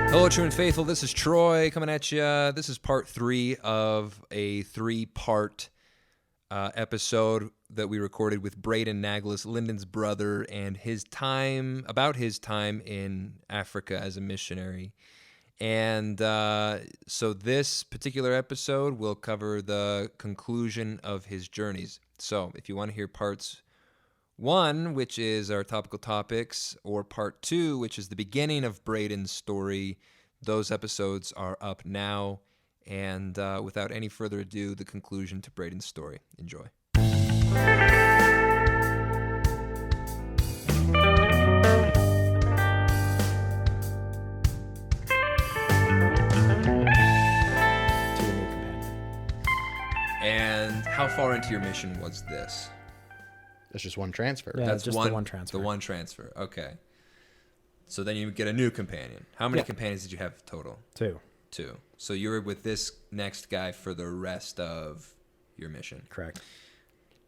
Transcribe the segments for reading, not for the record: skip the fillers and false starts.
Hello, true and faithful. This is Troy coming at you. This is part 3 of a 3-part episode that we recorded with Braden Naglis, Lyndon's brother, and his time in Africa as a missionary. And so this particular episode will cover the conclusion of his journeys. So if you want to hear parts 1, which is our topical topics, or part 2, which is the beginning of Braden's story, those episodes are up now. And without any further ado, the conclusion to Braden's story. Enjoy. And how far into your mission was this? That's just one transfer. Yeah, That's just the one transfer. The one transfer. Okay. So then you get a new companion. How many companions did you have total? 2. 2. So you were with this next guy for the rest of your mission. Correct.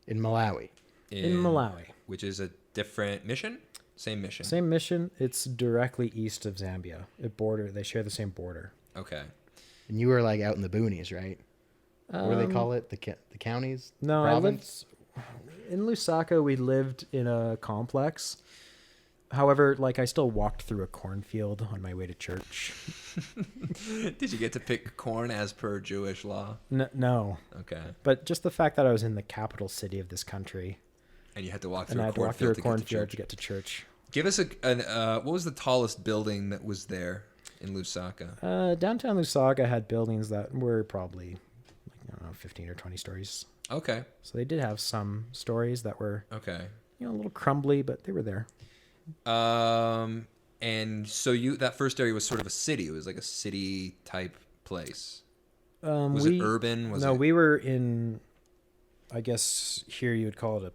In Malawi. In Malawi. Which is a different mission? Same mission? Same mission. It's directly east of Zambia. They share the same border. Okay. And you were like out in the boonies, right? What do they call it? The counties? No, Province? I lived in Lusaka. We lived in a complex. However, I still walked through a cornfield on my way to church. Did you get to pick corn as per Jewish law? No. Okay. But just the fact that I was in the capital city of this country. And you had to walk And through I a had to walk through cornfield a cornfield to get to church. Give us what was the tallest building that was there in Lusaka? Downtown Lusaka had buildings that were probably, 15 or 20 stories. Okay. So they did have some stories that were, okay, a little crumbly, but they were there. And so that first area was sort of a city. It was like a city type place. Was it urban? We were in, I guess here you would call it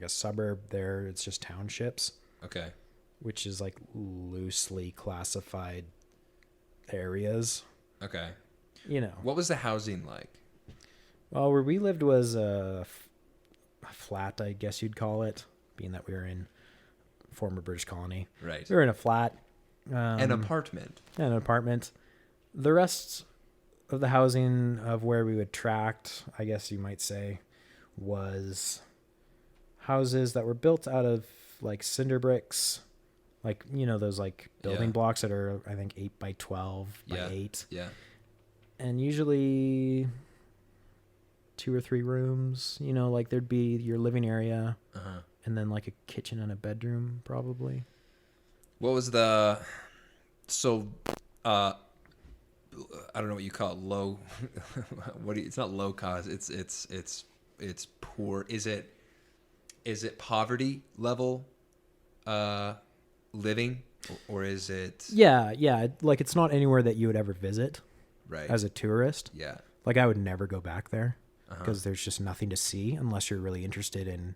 a suburb. There, it's just townships. Okay. Which is loosely classified areas. Okay. What was the housing like? Well, where we lived was a flat, I guess you'd call it, being that we were in former British colony. Right. We were in a flat. An apartment. An apartment. The rest of the housing of where we would tract, I guess you might say, was houses that were built out of cinder bricks. Those building blocks that are, I think, 8 by 12 by 8. Yeah. And usually 2 or 3 rooms, there'd be your living area. Uh-huh. And then a kitchen and a bedroom, probably. What was I don't know what you call it, low. It's not low cost. It's poor. Is it poverty level living, or is it? Yeah. It's not anywhere that you would ever visit. Right. As a tourist. Yeah. I would never go back there because there's just nothing to see unless you're really interested in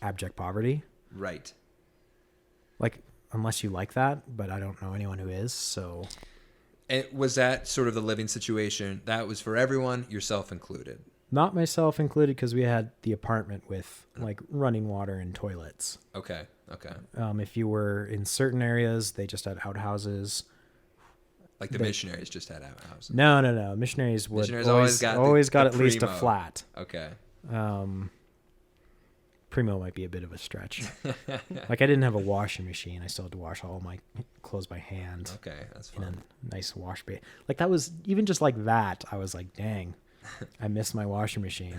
abject poverty. Right. Unless you like that, but I don't know anyone who is, so. And was that sort of the living situation? That was for everyone, yourself included? Not myself included, because we had the apartment with running water and toilets. Okay. If you were in certain areas, they just had outhouses. Missionaries just had outhouses? No. Missionaries always got at least a flat. Okay. Primo might be a bit of a stretch. I didn't have a washing machine. I still had to wash all my clothes by hand. Okay, that's fine. In a nice wash bay. That was even just that. I was dang, I miss my washing machine.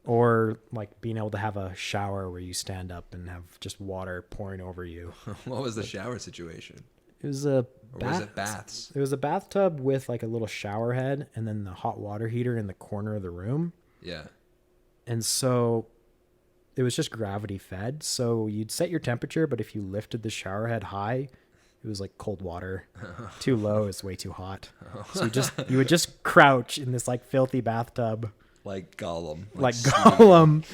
Or being able to have a shower where you stand up and have just water pouring over you. What was the shower situation? It was was it baths? It was a bathtub with a little shower head and then the hot water heater in the corner of the room. Yeah. And so it was just gravity fed. So you'd set your temperature, but if you lifted the shower head high, it was cold water. Too low is way too hot. So you would just crouch in this filthy bathtub. Like Gollum. Like Gollum.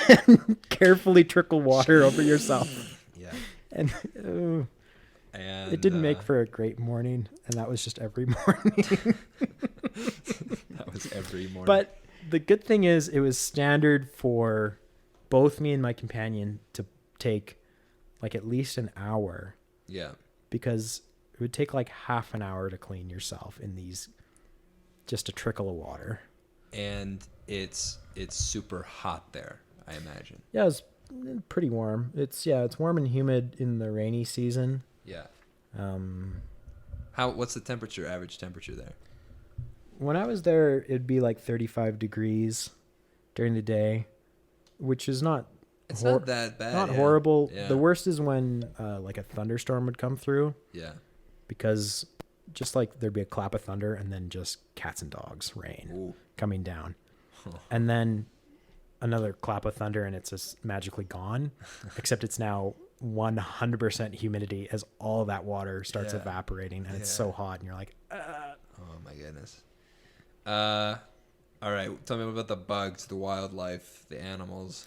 And carefully trickle water over yourself. Yeah. And it didn't make for a great morning. And that was just every morning. That was every morning. But the good thing is it was standard for both me and my companion to take at least an hour. Yeah. Because It would take like half an hour to clean yourself in these, just a trickle of water. And it's super hot there, I imagine. Yeah, it's pretty warm. It's warm and humid in the rainy season. Yeah. What's the average temperature there? When I was there, it'd be like 35 degrees during the day, which is not not that bad. Not yeah. horrible. Yeah. The worst is when like a thunderstorm would come through. Yeah. Because just like there'd be a clap of thunder and then just cats and dogs rain coming down. And then another clap of thunder and it's just magically gone, except it's now 100% humidity as all of that water starts evaporating and it's so hot and you're like, Oh my goodness. All right. Tell me about the bugs, the wildlife, the animals,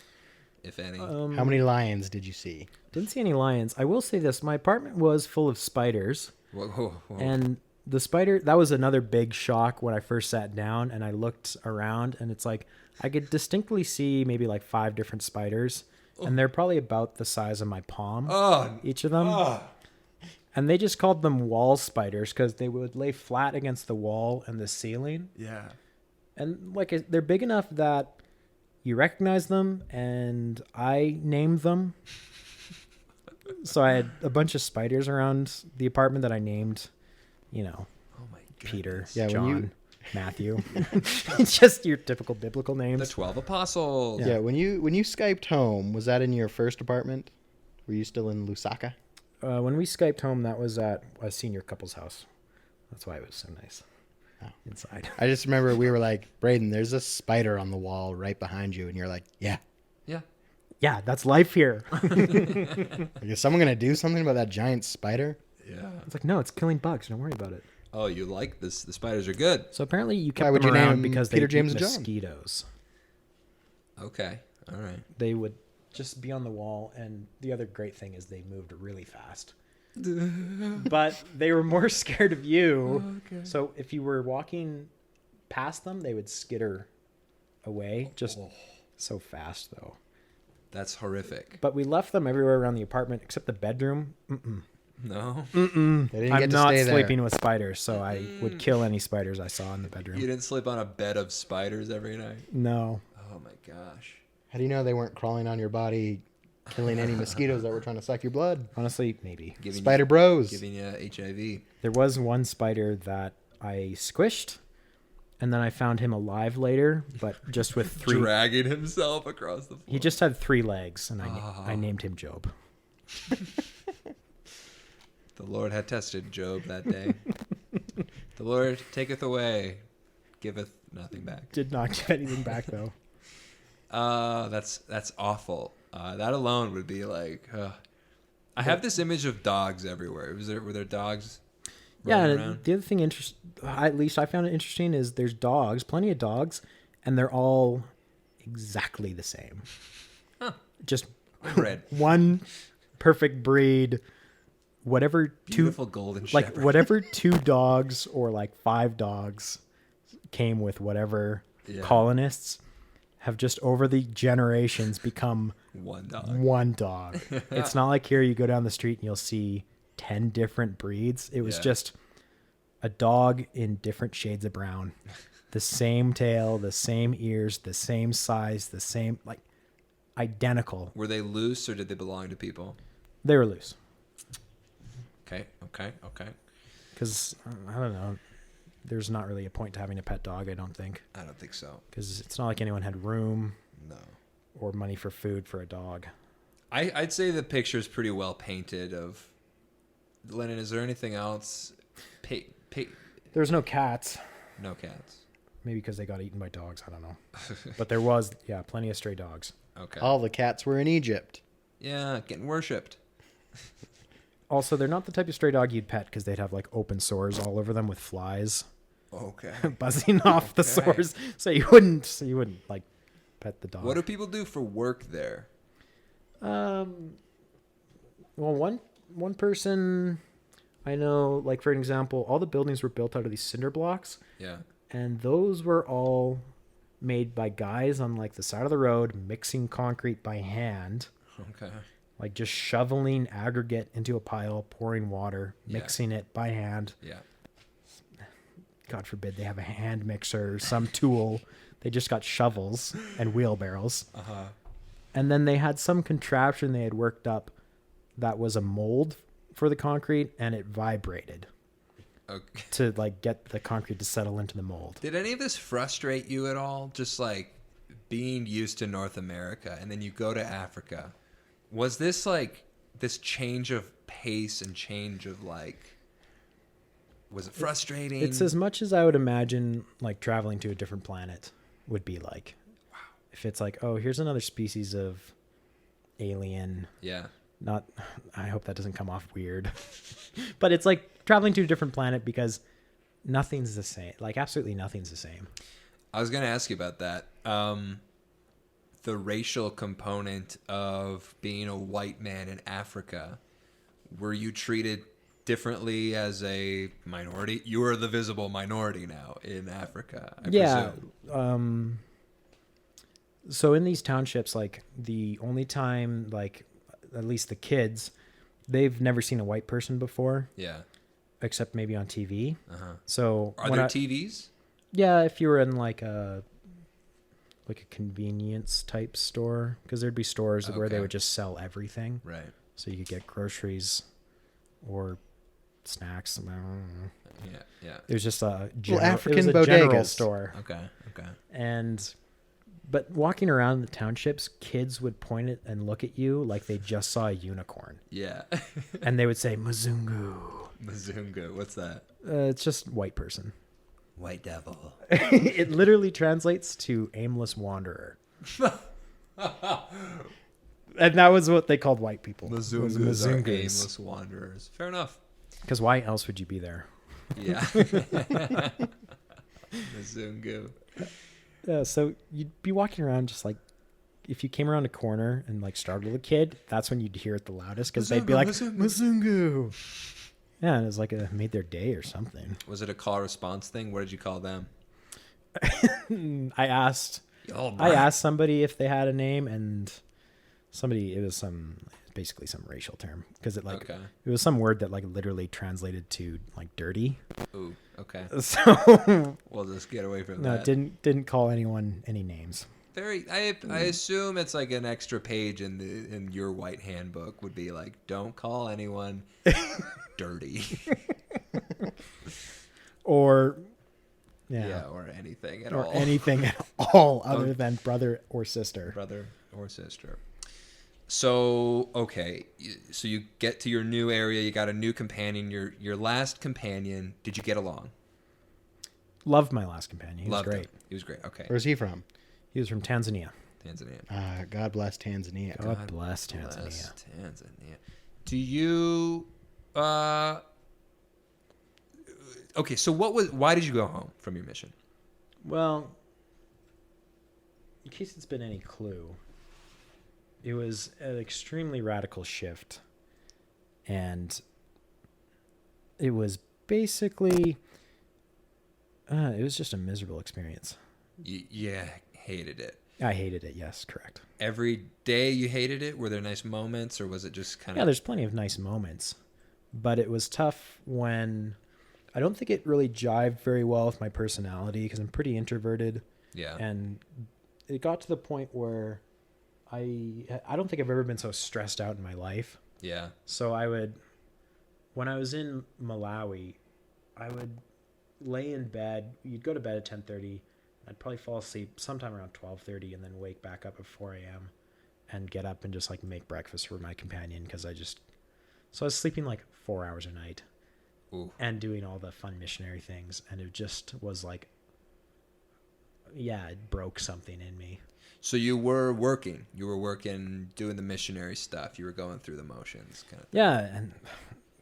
if any. How many lions did you see? Didn't see any lions. I will say this. My apartment was full of spiders. Whoa. And the spider, that was another big shock when I first sat down and I looked around and it's like, I could distinctly see maybe like 5 different spiders and they're probably about the size of my palm, each of them. And they just called them wall spiders because they would lay flat against the wall and the ceiling. Yeah. And like they're big enough that you recognize them and I named them. So I had a bunch of spiders around the apartment that I named, you know, Oh my goodness. Peter, Yeah, John, Matthew. It's just your typical biblical The names. 12 apostles. Yeah, when you Skyped home, was that in your first apartment? Were you still in Lusaka? When we Skyped home, that was at a senior couple's house. That's why it was so nice inside. I just remember we were like, Braden, there's a spider on the wall right behind you. And you're like, yeah. Yeah. Yeah, that's life here. Like, is someone going to do something about that giant spider? Yeah. It's like, no, it's killing bugs. Don't worry about it. Oh, you like this? The spiders are good. So apparently you Why kept would them you name around them because Peter, they James, eat and John? mosquitoes. Okay. All right. They would just be on the wall, and the other great thing is they moved really fast. But they were more scared of you. Okay. So if you were walking past them, they would skitter away just so fast, though. That's horrific. But we left them everywhere around the apartment except the bedroom. No? They didn't I'm get to not stay there. sleeping with spiders, so I would kill any spiders I saw in the bedroom. You didn't sleep on a bed of spiders every night? No. Oh my gosh. How do you know they weren't crawling on your body, killing any mosquitoes that were trying to suck your blood? Honestly, maybe. Spider bros. Giving you HIV. There was one spider that I squished, and then I found him alive later, but just with 3. Dragging himself across the floor. He just had 3 legs, and I named him Job. The Lord had tested Job that day. The Lord taketh away, giveth nothing back. Did not give anything back, though. That's awful. That alone would be like. I have this image of dogs everywhere. Were there dogs? Yeah, running around? the other thing at least I found it interesting, is there's dogs, plenty of dogs, and they're all exactly the same. Huh. Just Red. one perfect breed. Whatever Beautiful golden shepherd. like whatever 2 dogs or like 5 dogs came with whatever colonists have just over the generations become One dog. one dog. It's not like here you go down the street and you'll see 10 different breeds. It was just a dog in different shades of brown. The same tail, the same ears, the same size, the same, like, identical. Were they loose or did they belong to people? They were loose. Okay. Because, I don't know, there's not really a point to having a pet dog, I don't think. I don't think so. Because it's not like anyone had room No. or money for food for a dog. I'd say the picture's pretty well painted of... Lennon, is there anything else? There's no cats. No cats. Maybe because they got eaten by dogs. I don't know. But there was, plenty of stray dogs. Okay. All the cats were in Egypt. Yeah, getting worshipped. Also, they're not the type of stray dog you'd pet because they'd have like open sores all over them with flies Okay. buzzing off the sores. So you wouldn't like pet the dog. What do people do for work there? Well, one person I know, like for an example, all the buildings were built out of these cinder blocks. Yeah. And those were all made by guys on like the side of the road mixing concrete by hand. Okay. like just shoveling aggregate into a pile, pouring water, Yeah. mixing it by hand. Yeah. God forbid they have a hand mixer or some tool. They just got shovels and wheelbarrows. Uh-huh. And then they had some contraption they had worked up that was a mold for the concrete, and it vibrated Okay. to like get the concrete to settle into the mold. Did any of this frustrate you at all? Just like being used to North America and then you go to Africa. Was this like this change of pace and change of like, was it frustrating? It's as much as I would imagine like traveling to a different planet would be like. Wow. If it's like, oh, here's another species of alien. Yeah. Not, I hope that doesn't come off weird. But it's like traveling to a different planet because nothing's the same. Like absolutely nothing's the same. I was going to ask you about that. The racial component of being a white man in Africa. Were you treated differently as a minority? You are the visible minority now in Africa, I presume. So in these townships, like the only time, like at least the kids, they've never seen a white person before, Yeah. except maybe on TV. Uh-huh. So Are there TVs? Yeah, if you were in like a convenience type store, because there'd be stores where they Okay. would just sell everything. Right. So you could get groceries or snacks. I don't know. Yeah. Yeah. It was just a African it was a general bodegas. store. Okay. Okay. But walking around the townships, kids would point it and look at you like they just saw a unicorn. Yeah. And they would say, Mzungu. Mzungu. What's that? It's just white person. White devil. It literally translates to aimless wanderer. And that was what they called white people. Mzungus are aimless wanderers. Fair enough. Because why else would you be there? Yeah. Mzungu. Yeah, so you'd be walking around just like, if you came around a corner and like startled a kid, that's when you'd hear it the loudest because they'd be like, Mzungu. Yeah, and it was like it made their day or something. Was it a call response thing? What did you call them? I asked somebody if they had a name, and it was basically some racial term, because it was some word that like literally translated to like dirty. Ooh, okay. So We'll just get away from no, that. didn't call anyone any names. I assume it's like an extra page in your white handbook would be like, don't call anyone dirty. Or or anything at or all. anything at all other than brother or sister. Brother or sister. So, okay. So you get to your new area, you got a new companion, your last companion. Did you get along? Loved my last companion. He was great. Him. He was great. Okay. Where's he from? He was from Tanzania. Tanzania. God bless Tanzania. God bless Tanzania. Bless Tanzania. Do you okay, so why did you go home from your mission? Well, in case it's been any clue, it was an extremely radical shift. And it was basically, it was just a miserable experience. Yeah, hated it. I hated it. Yes, correct. Every day you hated it? Were there nice moments, or was it just kind of... Yeah, there's plenty of nice moments. But it was tough when... I don't think it really jived very well with my personality because I'm pretty introverted. Yeah. And it got to the point where I don't think I've ever been so stressed out in my life. Yeah. So when I was in Malawi, I would lay in bed. You'd go to bed at 10:30. I'd probably fall asleep sometime around 12:30 and then wake back up at 4 a.m. and get up and just like make breakfast for my companion because I was sleeping like 4 hours a night. Ooh. And doing all the fun missionary things. And it just was like, yeah, it broke something in me. So you were working. Doing the missionary stuff. You were going through the motions. Kind of. Yeah, and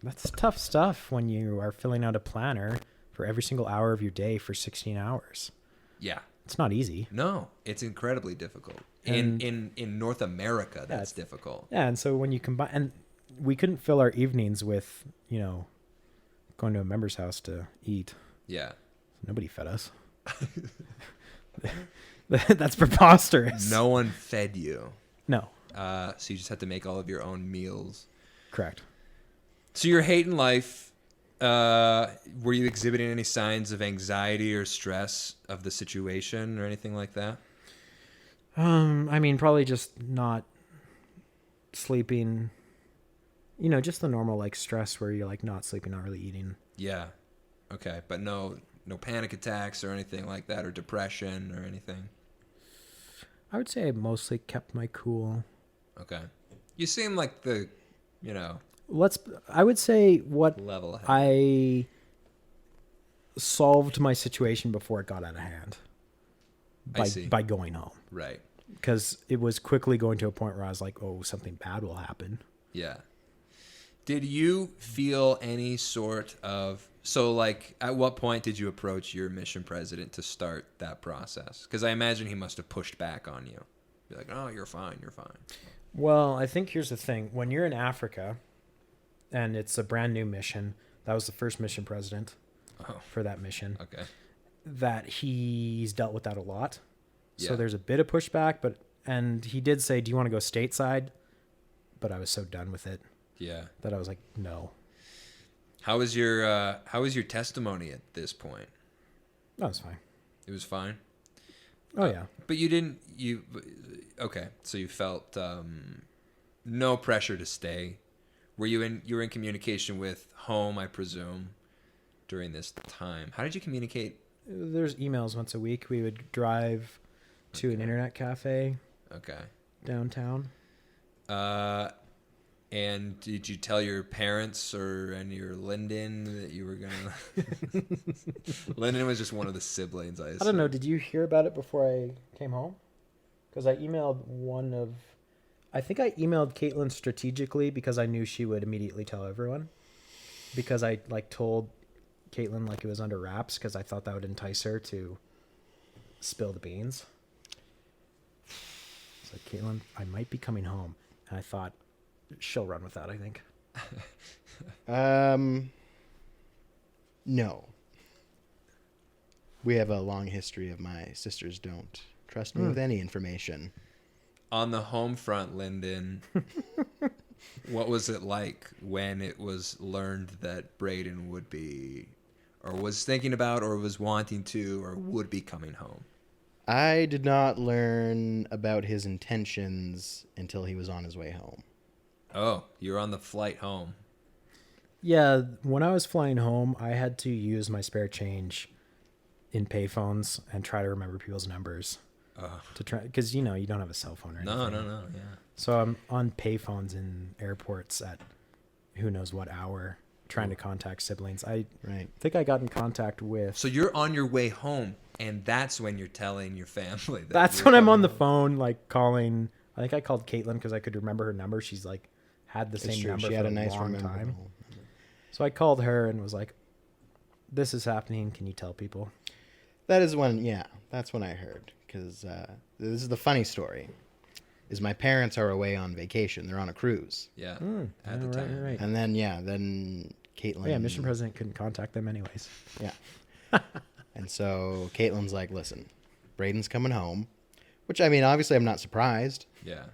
that's tough stuff when you are filling out a planner for every single hour of your day for 16 hours. Yeah. It's not easy. No, it's incredibly difficult. And in North America, that's difficult. Yeah, and so when you combine... And we couldn't fill our evenings with, going to a member's house to eat. Yeah. Nobody fed us. That's preposterous. No one fed you. No. So you just had to make all of your own meals. Correct. So you're hating life. Were you exhibiting any signs of anxiety or stress of the situation or anything like that? I mean, probably just not sleeping, just the normal like stress where you're like not sleeping, not really eating. Yeah. Okay. But no panic attacks or anything like that, or depression or anything. I would say I mostly kept my cool. Okay. You seem like the, I would say what level head. I solved my situation before it got out of hand by going home. Right. Because it was quickly going to a point where I was like, oh, something bad will happen. Yeah. Did you feel any sort of... So, like, at what point did you approach your mission president to start that process? Because I imagine he must have pushed back on you. Be like, oh, you're fine, you're fine. Well, I think here's the thing. When you're in Africa and it's a brand new mission, that was the first mission president for that mission. Okay. That he's dealt with that a lot. So Yeah. there's a bit of pushback, and he did say, do you want to go stateside? But I was so done with it. Yeah. That I was like, no. How was your testimony at this point? That was fine. It was fine? Oh, yeah. But okay, so you felt no pressure to stay. You were in communication with home, I presume, during this time. How did you communicate? There's emails once a week. We would drive to an internet cafe. Okay. Downtown. And did you tell your parents or your Lyndon that you were gonna? Lyndon was just one of the siblings. I don't know. Did you hear about it before I came home? Because I emailed I think I emailed Caitlin strategically because I knew she would immediately tell everyone. Because I told Caitlin it was under wraps because I thought that would entice her to spill the beans. So Caitlin, I might be coming home, and I thought she'll run with that. I think. No. We have a long history of my sisters don't trust me with any information. On the home front, Lyndon, what was it like when it was learned that Braden would be, or was thinking about, or was wanting to, or would be coming home? I did not learn about his intentions until he was on his way home. Oh, you're on the flight home. Yeah, when I was flying home, I had to use my spare change in payphones and try to remember people's numbers. To try, because you don't have a cell phone or anything. No, yeah. So I'm on payphones in airports at who knows what hour, trying to contact siblings. I think I got in contact with. So you're on your way home, and that's when you're telling your family. That's when I'm on the phone, calling. I think I called Caitlin because I could remember her number. She's had the same number for a long time. So I called her and was like, "This is happening. Can you tell people?" That is when, that's when I heard. Because this is the funny story, is my parents are away on vacation. They're on a cruise. Yeah, at the time. Right. And then Caitlin... Yeah, mission president couldn't contact them anyways. Yeah. And so Caitlin's like, listen, Braden's coming home. Which, I mean, obviously I'm not surprised. Yeah.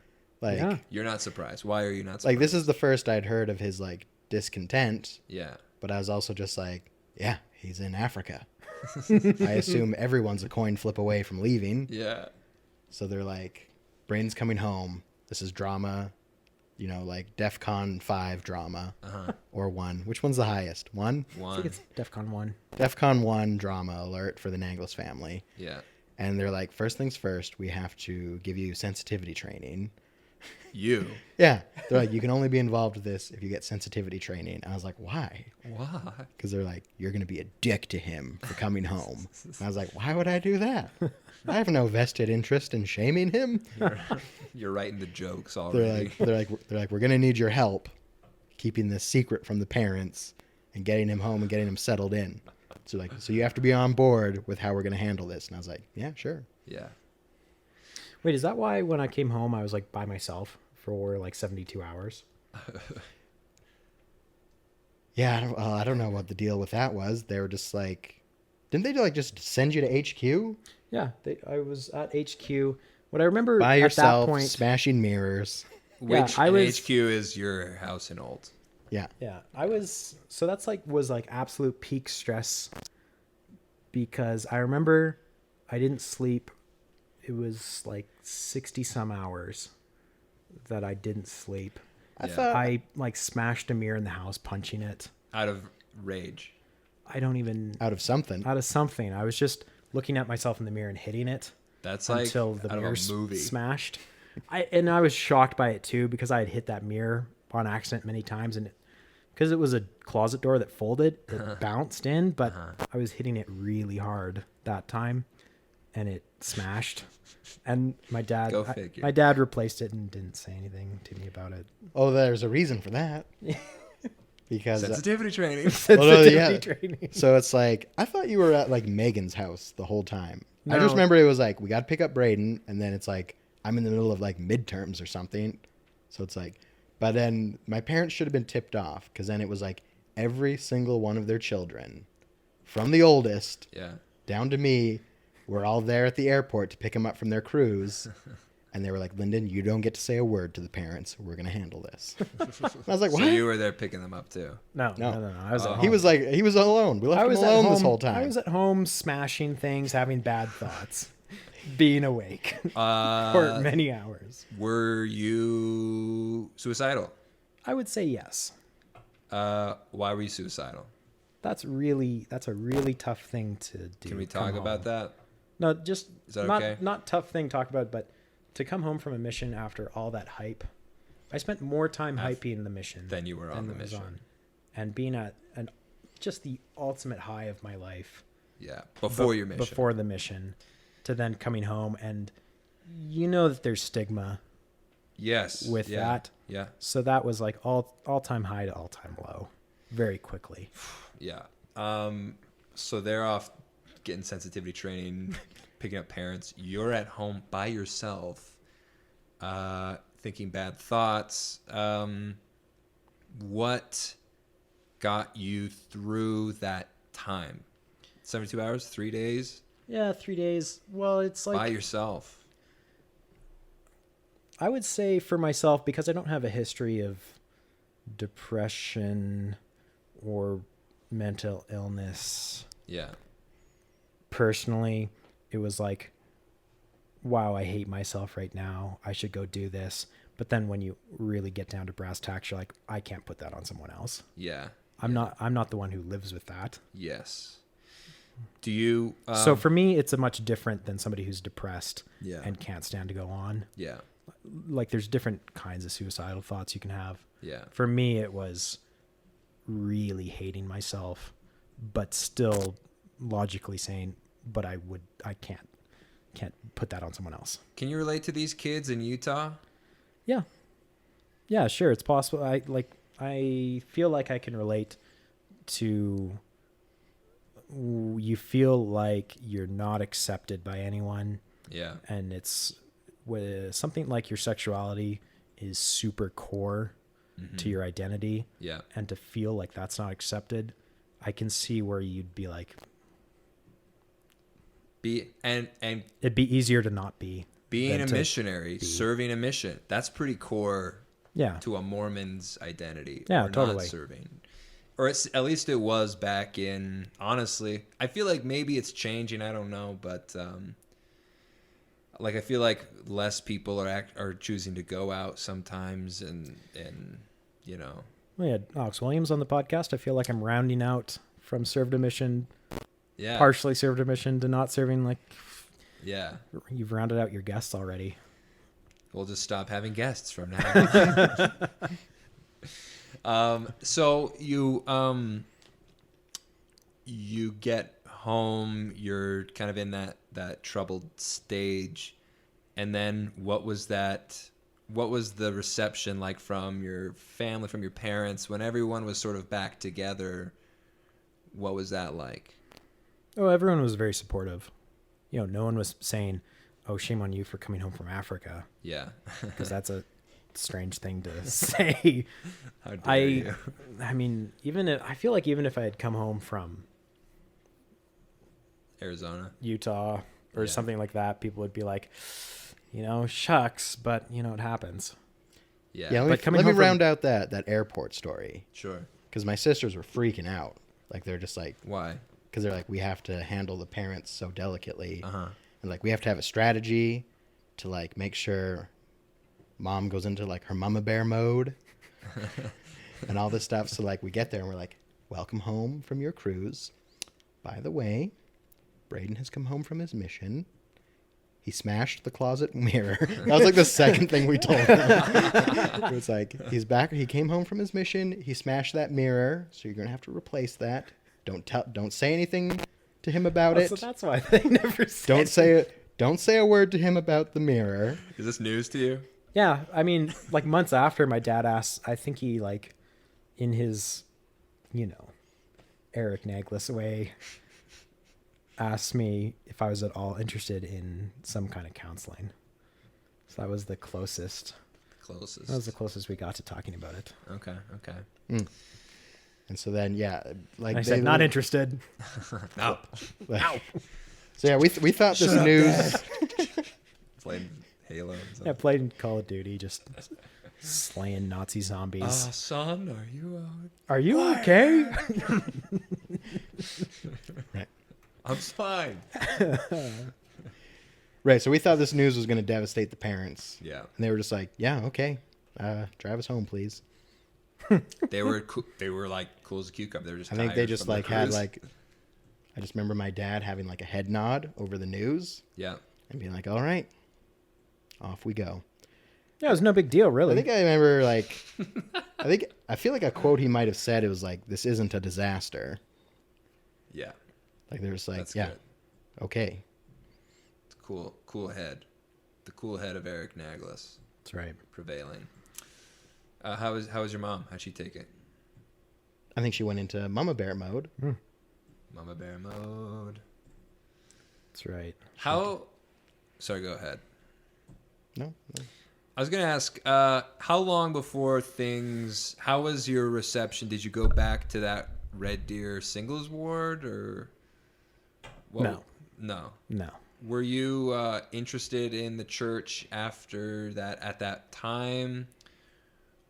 You're not surprised. Why are you not surprised? This is the first I'd heard of his, discontent. Yeah. But I was also just yeah, he's in Africa. I assume everyone's a coin flip away from leaving. Yeah. So they're like, Braden's coming home. This is drama, DEFCON 5 drama. Or 1. Which one's the highest? 1? I think it's DEFCON 1. DEFCON 1 drama alert for the Naglis family. Yeah. And they're like, first things first, we have to give you sensitivity training. You? Yeah. They're like, you can only be involved with this if you get sensitivity training. I was like, why? Why? Because they're like, you're going to be a dick to him for coming home. And I was like, why would I do that? I have no vested interest in shaming him. You're writing the jokes already. They're like, we're going to need your help keeping this secret from the parents and getting him home and getting him settled in. So you have to be on board with how we're going to handle this. And I was like, yeah, sure. Yeah. Wait, is that why when I came home I was by myself for 72 hours? Yeah, I don't know what the deal with that was. They were just didn't they just send you to HQ? Yeah, I was at HQ. What I remember By at yourself, that point, smashing mirrors. Which I was- HQ is your house in Old? Yeah. yeah, I was, so that's like, was like absolute peak stress because I remember I didn't sleep. It was like 60 some hours that I didn't sleep. I Yeah. thought I like smashed a mirror in the house, punching it. Out of rage. I don't even, out of something. out of something. I was just looking at myself in the mirror and hitting it That's like until the out of mirror a movie. smashed. I was shocked by it too because I had hit that mirror on accident many times, and because it was a closet door that folded, it bounced in, but I was hitting it really hard that time, and it smashed. And my dad, Go figure. my dad replaced it and didn't say anything to me about it. Oh, there's a reason for that. Because Sensitivity training. Well, no, Sensitivity yeah. training. so it's like I thought you were at like Megan's house the whole time. I No. just remember it was like we got to pick up Braden, and then it's like I'm in the middle of like midterms or something. So it's like, but then my parents should have been tipped off because then it was like every single one of their children, from the oldest Yeah. down to me, were all there at the airport to pick them up from their cruise. And they were like, Lyndon, you don't get to say a word to the parents. We're going to handle this. And I was like, what? So you were there picking them up too. No. I was at home. He was like, he was alone. We left I him was at alone home this whole time. I was at home smashing things, having bad thoughts, being awake for Uh, many hours. were you suicidal? I would say yes. Why were you suicidal? That's a really tough thing to do. Can we come talk about home. that? No, just Is that not okay? not tough thing to talk about, but to come home from a mission after all that hype. I spent more time hyping the mission Than you were on the it was mission. and being at just the ultimate high of my life Yeah. Before your mission. before the mission, to then coming home, and you know that there's stigma Yes. with yeah. that. Yeah. So that was like all time high to all time low, very quickly. Yeah. So they're off getting sensitivity training, picking up parents. You're at home by yourself, thinking bad thoughts. What got you through that time? 72 hours, 3 days Yeah, 3 days. Well, it's like by yourself. I would say for myself, because I don't have a history of depression or mental illness Yeah. personally, it was like, wow, I hate myself right now. I should go do this. But then when you really get down to brass tacks, you're like, I can't put that on someone else. Yeah. I'm not the one who lives with that. Yes. Do you? So for me, it's a much different than somebody who's depressed Yeah. and can't stand to go on. Yeah. Like there's different kinds of suicidal thoughts you can have. Yeah. For me, it was really hating myself, but still logically saying, but I can't put that on someone else. Can you relate to these kids in Utah? Yeah. Yeah, sure. It's possible. I feel like I can relate to, you feel like you're not accepted by anyone, Yeah. and it's with something like your sexuality is super core to your identity, Yeah. and to feel like that's not accepted, I can see where you'd be like, And it'd be easier to not be. being than a to missionary, serving a mission, that's pretty core Yeah. to a Mormon's identity. Yeah, or totally. Not serving. Or at least it was back in, honestly. I feel like maybe it's changing. I don't know. But like I feel like less people are choosing to go out sometimes and you know. We had Alex Williams on the podcast. I feel like I'm rounding out from served a mission, Yeah. partially served a mission, to not serving. Like, Yeah. you've rounded out your guests already. We'll just stop having guests from now on. So you get home, you're kind of in that troubled stage, and then what was the reception like from your family, from your parents, when everyone was sort of back together? What was that like? Oh, everyone was very supportive. You know, no one was saying, "Oh, shame on you for coming home from Africa," Yeah. because that's a strange thing to say. How dare you? I mean, I feel like even if I had come home from Arizona. Utah or Yeah. something like that, people would be like, shucks, but it happens. Yeah. Yeah, But coming let me home from- round out that airport story. Sure. Because my sisters were freaking out. Like, they're just like, Why? because they're like, we have to handle the parents so delicately. Uh-huh. And, like, we have to have a strategy to, like, make sure mom goes into, like, her mama bear mode and all this stuff. So, like, we get there and we're like, welcome home from your cruise. By the way, Braden has come home from his mission. He smashed the closet mirror. That was like the second thing we told him. It was like, he's back. He came home from his mission. He smashed that mirror. So you're going to have to replace that. Don't say anything to him about it. So that's why they never said. Don't say a word to him about the mirror. Is this news to you? Yeah, I mean, like months after, my dad asked, I think he, like, in his, Eric Naglis way, asked me if I was at all interested in some kind of counseling. So that was the closest. Closest. That was the closest we got to talking about it. Okay. And so then, yeah, like I said, not interested. No. So yeah, we thought this news. Playing Halo. And I stuff. played Call of Duty, just slaying Nazi zombies. Son, are you Are you okay? Right. I'm fine. Right. So we thought this news was going to devastate the parents. Yeah. And they were just like, yeah, okay. Drive us home, please. They were like cool as a cucumber. They were just. I think they tired just from the like had cruise. like, I just remember my dad having like a head nod over the news Yeah. and being like, all right, off we go. Yeah, it was no big deal, really. I think I remember like, I feel like a quote he might have said, it was like, this isn't a disaster. Yeah. Like there's like, That's yeah, good. okay. It's cool head. The cool head of Eric Naglis That's right. prevailing. How was your mom? How'd she take it? I think she went into mama bear mode. Mama bear mode. That's right. Sorry, go ahead. No. I was gonna ask, how long before how was your reception? Did you go back to that Red Deer singles ward or? No. No. Were you interested in the church after that at that time?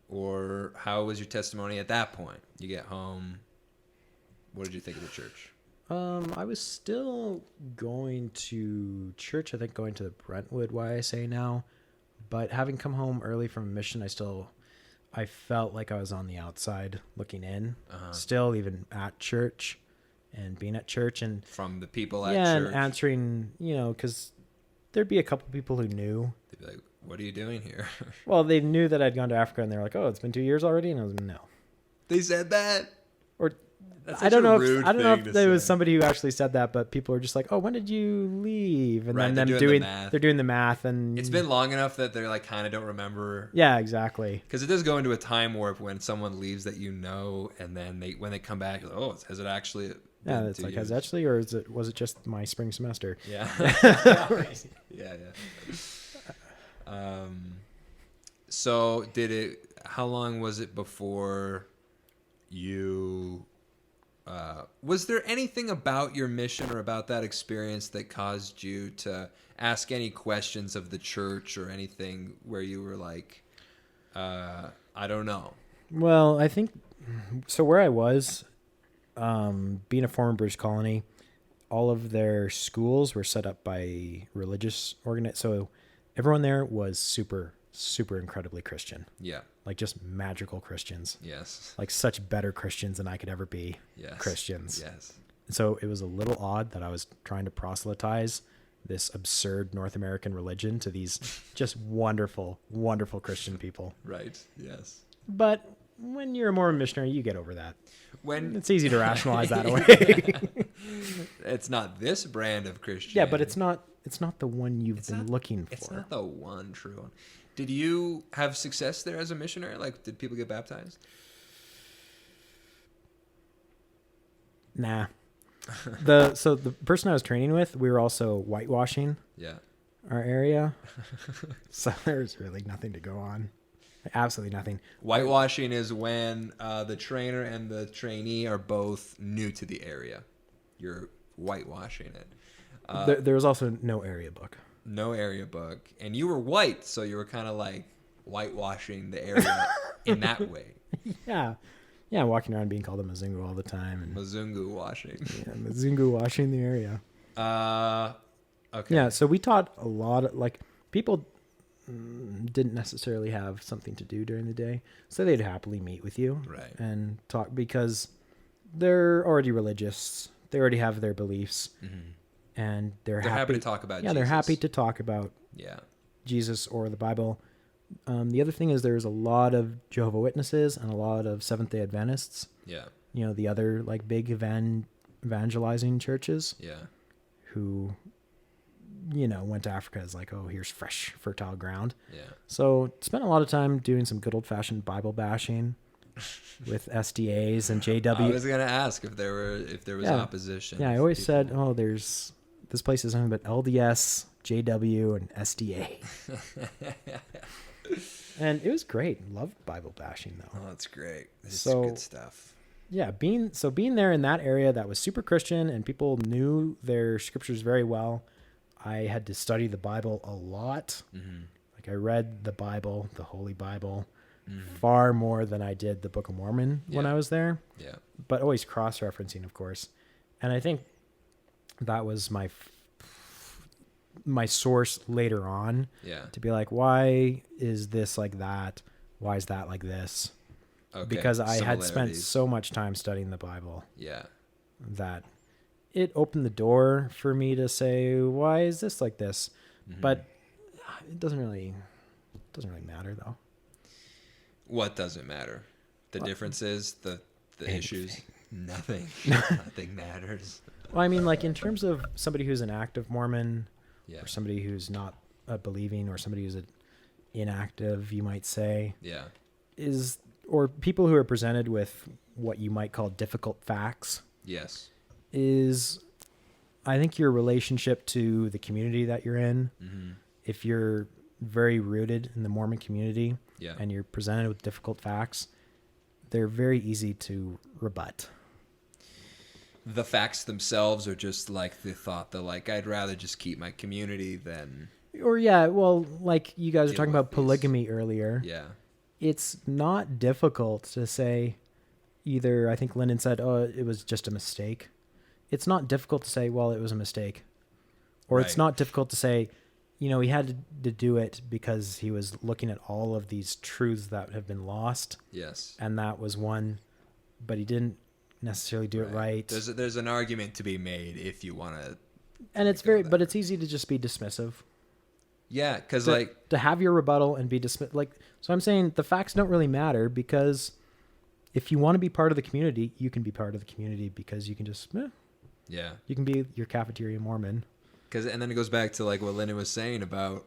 Or how was your testimony at that point? You get home. What did you think of the church? I was still going to church, I think going to the Brentwood YSA now. But having come home early from a mission, I felt like I was on the outside looking in. Still even at church and being at church. And From the people at and church? answering, because there'd be a couple people who knew. They'd be like, what are you doing here? Well, they knew that I'd gone to Africa and they were like, oh, it's been 2 years already? And I was like, no. They said that? Or That's I such don't a know rude if I don't know thing if to there was say. somebody who actually said that, but people were just like, "Oh, when did you leave?" And Right, then they're them doing the math. they're doing the math, and It's been long enough that they're like kind of don't remember. yeah, exactly. Because it does go into a time warp when someone leaves that you know, and then when they come back, you're like, oh, has it actually? Yeah, been it's 2 like years? has actually, or was it just my spring semester? Yeah. yeah. So how long was it before you, was there anything about your mission or about that experience that caused you to ask any questions of the church or anything where you were like, I don't know? Well, I think so. Where I was, being a former British colony, all of their schools were set up by religious so everyone there was super incredibly Christian. Yeah. Like just magical Christians. Yes. Like such better Christians than I could ever be. Yes. Christians. Yes. So it was a little odd that I was trying to proselytize this absurd North American religion to these just wonderful, wonderful Christian people. Right. Yes. But when you're a Mormon missionary, you get over that. When It's easy to rationalize that away. it's not this brand of Christian. Yeah, but it's not the one you've been looking for. It's not the one true one. Did you have success there as a missionary? Like, did people get baptized? Nah. So the person I was training with, we were also whitewashing Yeah. our area. So there's really nothing to go on. Absolutely nothing. Whitewashing is when the trainer and the trainee are both new to the area. You're whitewashing it. There was also no area book. no area book, and you were white, so you were kind of like whitewashing the area in that way. Yeah. Yeah, walking around being called a Mzungu all the time. And Mzungu washing. yeah, Mzungu washing the area. Okay. Yeah, so we taught a lot of, like, people didn't necessarily have something to do during the day, so they'd happily meet with you Right. and talk because they're already religious. They already have their beliefs, and they're happy to talk about Yeah, Jesus. they're happy to talk about Yeah. Jesus or the Bible. The other thing is there's a lot of Jehovah's Witnesses and a lot of Seventh-day Adventists. Yeah. You know, the other like big evangelizing churches Yeah. who, you know, went to Africa as like, oh, here's fresh, fertile ground. Yeah. So spent a lot of time doing some good old-fashioned Bible bashing with SDAs and JW. I was gonna ask if there was opposition. Yeah, I if always people- said, oh, this place is nothing but LDS, JW, and SDA. And it was great. Loved Bible bashing though. Oh, that's great. This is So- good stuff. Yeah, being there in that area that was super Christian and people knew their scriptures very well. I had to study the Bible a lot. Like I read the Bible, the Holy Bible, far more than I did the Book of Mormon when Yeah. I was there, Yeah. but always cross-referencing, of course. And I think that was my source later on Yeah. to be like, why is this like that? Why is that like this? Okay. Because I had spent Similarities. so much time studying the Bible Yeah. that it opened the door for me to say, why is this like this? But it doesn't really matter though. What doesn't matter? The differences, the Anything. issues. Nothing. Nothing matters. Well, I mean, like in terms of somebody who's an active Mormon Yeah. or somebody who's not believing or somebody who's inactive, you might say, Yeah. or people who are presented with what you might call difficult facts Yes. is, I think your relationship to the community that you're in, if you're very rooted in the Mormon community Yeah. and you're presented with difficult facts, they're very easy to rebut. The facts themselves are just like the thought that like I'd rather just keep my community than Or yeah, well, like you guys were Deal talking with about these. polygamy earlier. yeah. It's not difficult to say either, I think Lyndon said, oh, it was just a mistake. It's not difficult to say, well, it was a mistake. Or it's Right. not difficult to say, you know, he had to do it because he was looking at all of these truths that have been lost. Yes. And that was one, but he didn't necessarily do it right. There's an argument to be made if you want to. And it's go that but it's easy to just be dismissive. Yeah, because To, like to have your rebuttal and be dismissed. Like, so I'm saying the facts don't really matter because if you want to be part of the community, you can be part of the community because you can just, yeah, you can be your cafeteria Mormon. and then it goes back to like what Lyndon was saying about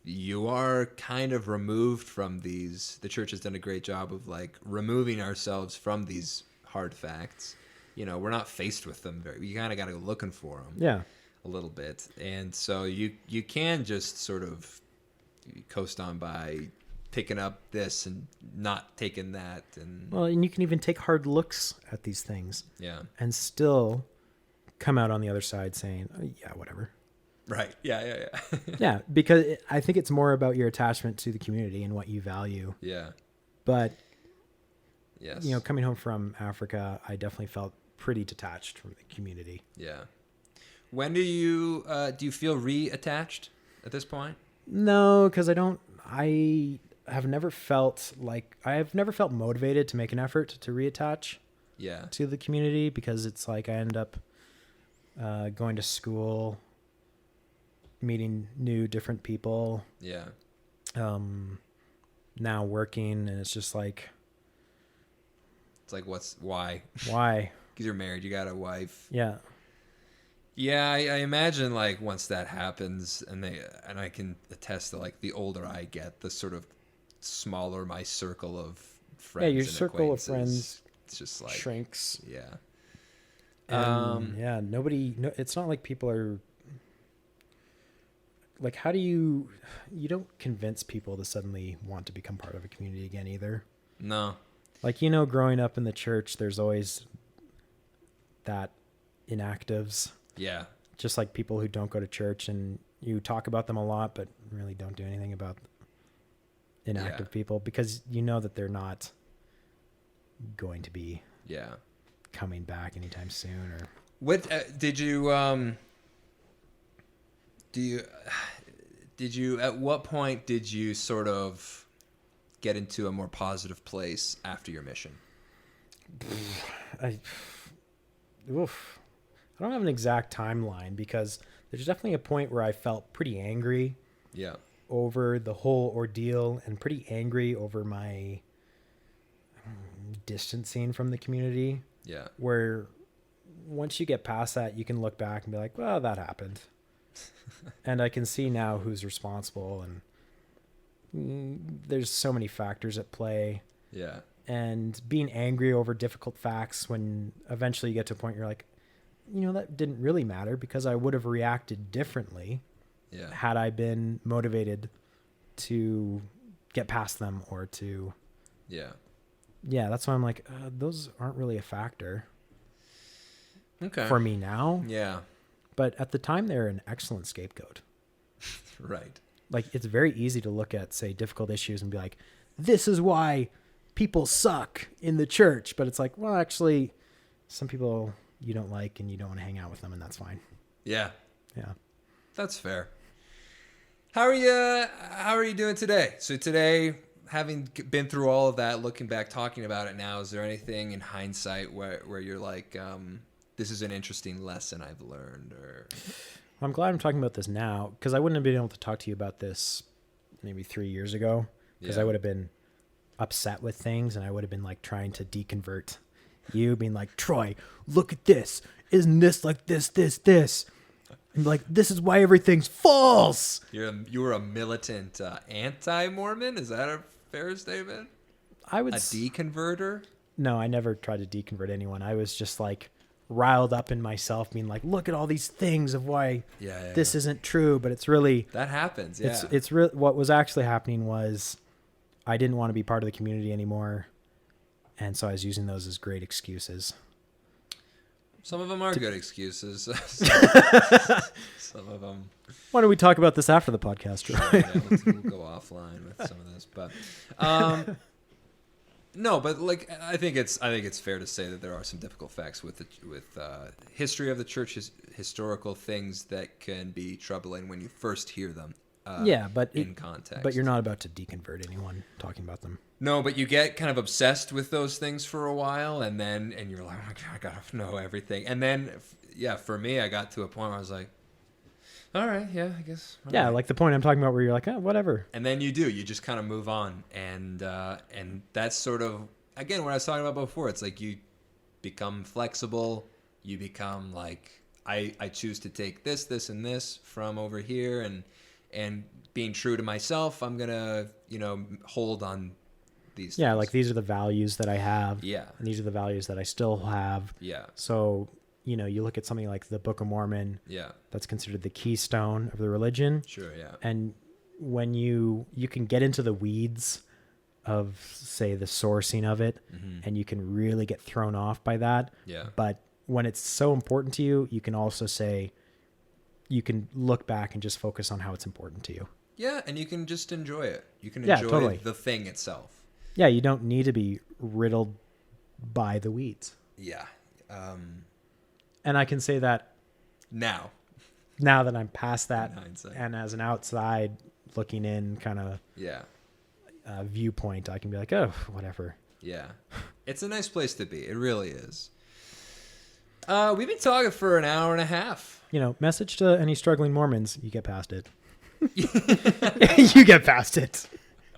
you are kind of removed from these. The church has done a great job of like removing ourselves from these hard facts. You know, we're not faced with them you kind of got to go looking for them. Yeah. A little bit, and so you can just sort of coast on by picking up this and not taking that, and Well, and you can even take hard looks at these things yeah, and still come out on the other side saying, oh, yeah, whatever. right, yeah. Yeah, because I think it's more about your attachment to the community and what you value. Yeah. But, Yes. you know, coming home from Africa, I definitely felt pretty detached from the community. Yeah. When do you feel reattached at this point? No, because I have never felt motivated to make an effort to reattach Yeah. to the community because it's like I end up going to school, meeting different people, Yeah. now working, and it's just like, It's like why? why? Because you're married, you got a wife. Yeah. Yeah, I imagine like once that happens, and I can attest that like the older I get, the sort of smaller my circle of friends. Yeah, your and circle of acquaintances, friends it's just like shrinks. Yeah. And yeah, it's not like people are like, how do you don't convince people to suddenly want to become part of a community again either. No. Like, you know, growing up in the church, there's always that inactives Yeah. just like people who don't go to church and you talk about them a lot, but really don't do anything about inactive people because you know that they're not going to be coming back anytime soon. Or what did you at what point did you sort of get into a more positive place after your mission? I don't have an exact timeline because there's definitely a point where I felt pretty angry over the whole ordeal and pretty angry over my distancing from the community. Yeah. Where once you get past that, you can look back and be like, well, that happened. And I can see now who's responsible, and there's so many factors at play. Yeah. And being angry over difficult facts when eventually you get to a point you're like, that didn't really matter because I would have reacted differently had I been motivated to get past them or to... Yeah, that's why I'm like, those aren't really a factor for me now. Yeah. But at the time, they're an excellent scapegoat. Right. Like, it's very easy to look at, say, difficult issues and be like, this is why people suck in the church. But it's like, well, actually, some people you don't like and you don't want to hang out with them, and that's fine. Yeah. Yeah. That's fair. How are you doing today? So today, having been through all of that, looking back, talking about it now, is there anything in hindsight where you're like, this is an interesting lesson I've learned? Or I'm glad I'm talking about this now because I wouldn't have been able to talk to you about this maybe 3 years ago because I would have been upset with things and I would have been like trying to deconvert you, being like, Troy, look at this. Isn't this like this? And like, this is why everything's false. You were a militant anti-Mormon? Is that a fair statement? I would a deconverter? No, I never tried to deconvert anyone. I was just like riled up in myself, being like, look at all these things of why this isn't true. But it's really that happens. Yeah, it's real. What was actually happening was I didn't want to be part of the community anymore, and so I was using those as great excuses. Some of them are good excuses. Some of them. Why don't we talk about this after the podcast? Sure, we'll go offline with some of this, but no. But like, I think it's fair to say that there are some difficult facts with history of the church, historical things that can be troubling when you first hear them. But in context. But you're not about to deconvert anyone talking about them. No, but you get kind of obsessed with those things for a while, and you're like, oh my God, I gotta know everything. And then, for me, I got to a point where I was like, all right, I guess. Right. Like the point I'm talking about where you're like, whatever. And then you just kind of move on. And that's sort of, again, what I was talking about before. It's like you become flexible. You become like, I choose to take this, and this from over here. And being true to myself, I'm going to, hold on these things. Like these are the values that I have. Yeah. And these are the values that I still have. Yeah. So, you look at something like the Book of Mormon. Yeah. That's considered the keystone of the religion. Sure, yeah. And when you can get into the weeds of, say, the sourcing of it, and you can really get thrown off by that. Yeah. But when it's so important to you, you can also say, you can look back and just focus on how it's important to you. Yeah, and you can just enjoy it. You can enjoy the thing itself. Yeah, you don't need to be riddled by the weeds. Yeah. And I can say that now that I'm past that, and as an outside looking in kind of viewpoint, I can be like, oh, whatever. Yeah. It's a nice place to be. It really is. We've been talking for an hour and a half. Message to any struggling Mormons, you get past it. You get past it.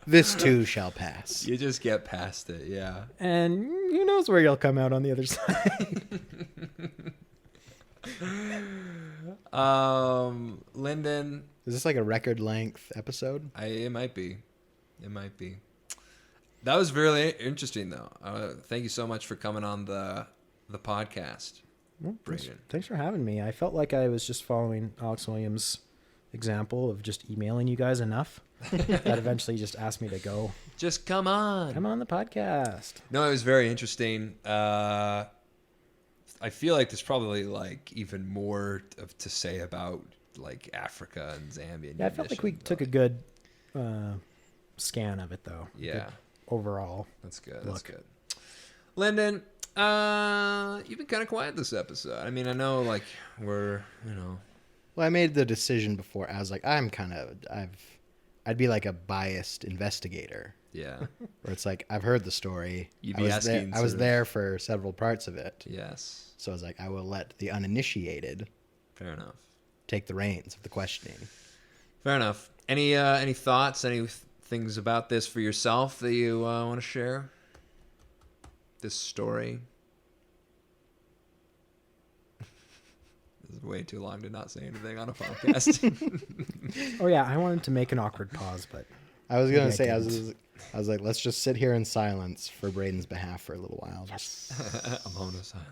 This too shall pass. You just get past it, yeah. And who knows where you'll come out on the other side. Lyndon. Is this like a record length episode? It might be. That was really interesting, though. Thank you so much for coming on the podcast. Well, thanks for having me. I felt like I was just following Alex Williams' example of just emailing you guys enough that eventually just asked me to go. Just come on. Come on the podcast. No, it was very interesting. I I feel like there's probably like even more to say about like Africa and Zambia. And Yeah, I felt like we took a good scan of it, though. Yeah. Good overall. That's good. That's good. Lyndon, you've been kind of quiet this episode. I mean, I know like we're, Well, I made the decision before. I was like, I'd be like a biased investigator. Yeah. Where it's like, I've heard the story. You'd be asking. I was there for several parts of it. Yes. So I was like, I will let the uninitiated Fair enough. take the reins of the questioning. Fair enough. Any thoughts? Any things about this for yourself that you want to share? This story. This is way too long to not say anything on a podcast. Oh yeah, I wanted to make an awkward pause, but I was gonna say, I didn't. was like, let's just sit here in silence for Braden's behalf for a little while. Just A moment of silence.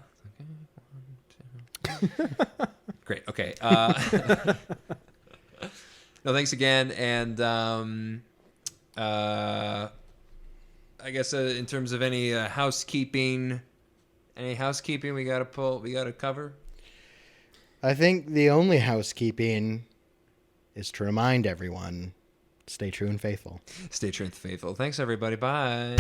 Okay. 1, 2. Great. Okay. No, thanks again. And I guess in terms of any housekeeping we got to cover? I think the only housekeeping is to remind everyone, stay true and faithful. Stay true and faithful. Thanks, everybody. Bye.